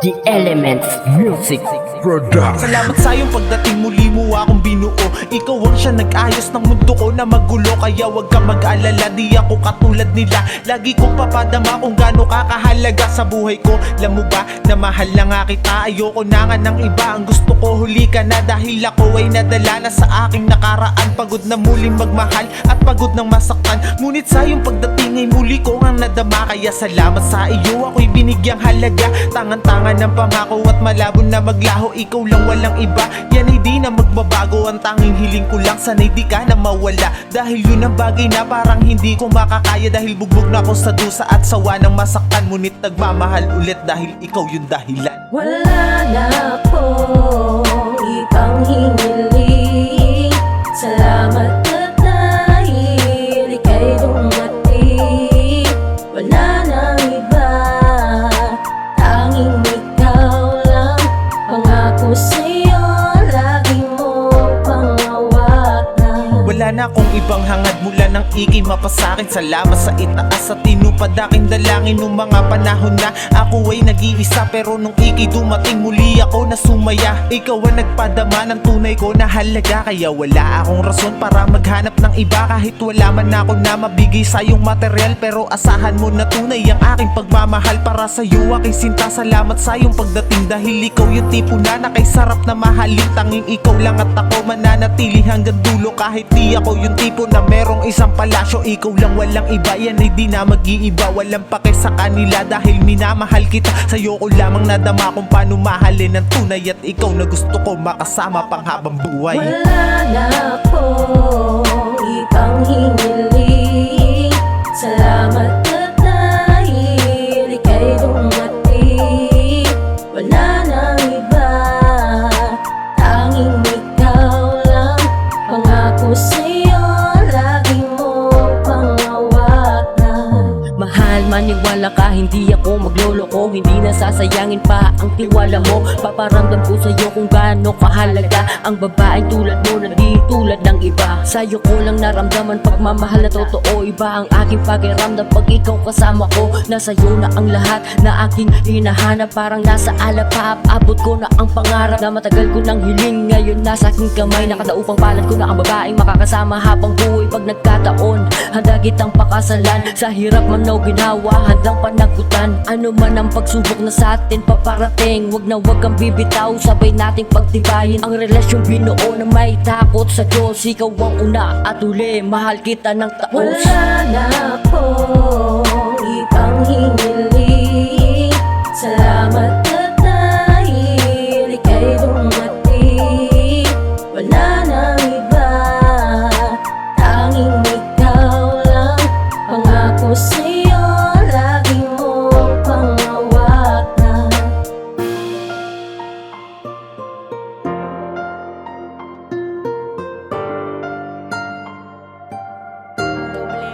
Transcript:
The Elements Music Production. Salamat sa iyong pagdating, muli mo akong binuo. Ikaw ang siya nag-ayos ng mundo ko na magulo. Kaya wag ka mag-alala, di ako katulad nila. Lagi kong papadama kung gaano kakahalaga sa buhay ko. Alam mo ba na mahal na nga kita, ayoko na nga ng iba. Ang gusto ko huli ka na dahil ako ay nadala na sa aking nakaraan. Pagod na muling magmahal at pagod ng masaktan. Ngunit sa iyong pagdating ay muli ko ang nadama. Kaya salamat sa iyo, ako'y binigyang halaga. Tangan-tangan ng pangako at malabo na maglaho. Ikaw lang, walang iba, yan hindi na magbabago. Ang tanging hiling ko lang, sana'y di ka na mawala. Dahil yun ang bagay na parang hindi ko makakaya. Dahil bugbog na ako sa dusa at sawa ng masaktan. Ngunit nagmamahal ulit dahil ikaw yung dahilan. Wala na akong ibang hiniling. Salamat na dahil ika'y dumating. Wala nang iba, tanging ikaw lang. Pangako sa'yo, lagi mong pangawakan. Wala na akong ibang hangad mula ng ikay mapasakin. Salamat sa itaas at tinupad aking dalangin. Nung mga panahon na ako ay nag-iisa, pero nung ikay dumating muli ako na sumaya. Ikaw ang nagpadama ng tunay ko na halaga. Kaya wala akong rason para maghanap ng iba. Kahit wala man ako na mabigay sa iyong material, pero asahan mo na tunay ang aking pagmamahal. Para sa iyo aking sinta, salamat sa iyong pagdating. Dahil ikaw yung tipo na nakaisarap na mahalin. Tanging ikaw lang at ako mananatili hanggang dulo. Kahit di ako yung tipo na merong isang palasyo. Ikaw lang, walang iba, yan ay di na mag-iiba. Walang pake sa kanila dahil minamahal kita. Sa'yo ko lamang nadama kung paano mahalin ng tunay. At ikaw na gusto ko makasama pang habang buhay. Wala na akong ibang hiniling. Salamat na dahil ika'y dumating. Wala nang iba, tanging ikaw lang. Pangako sa'yo, lagi mong pangawakan. Mahal, maniwala ka, hindi ako magloloko. Hindi nasasayangin pa ang tiwala mo. Paparamdam ko sa'yo kung gaano kahalaga ang babaeng tulad mo na di tulad ng iba. Sa'yo ko lang naramdaman pagmamahal na totoo. Iba ang aking pakiramdam pag ikaw kasama ko. Nasa'yo na ang lahat na aking hinahanap. Parang nasa alapap, abot ko na ang pangarap na matagal ko nang hiling. Ngayon nasa aking kamay, nakadaupang palad ko na ang babaeng makakasama habang buhay. Pag nagkataon, handa kitang pakasalan. Sa hirap man o ginawa, handang panagutan. Ano man ang pagsubok na sa atin paparating, wag na wag kang bibitaw, sabay nating pagtibayin ang relasyon binuo na may takot sa Diyos. Ikaw ang una at uli, mahal kita ng taos. Wala na akong ibang hiniling. Salamat na dahil ika'y dumating. Wala nang iba, tanging ikaw lang. Pangako sa'yo, lagi mong pangawakan. Doble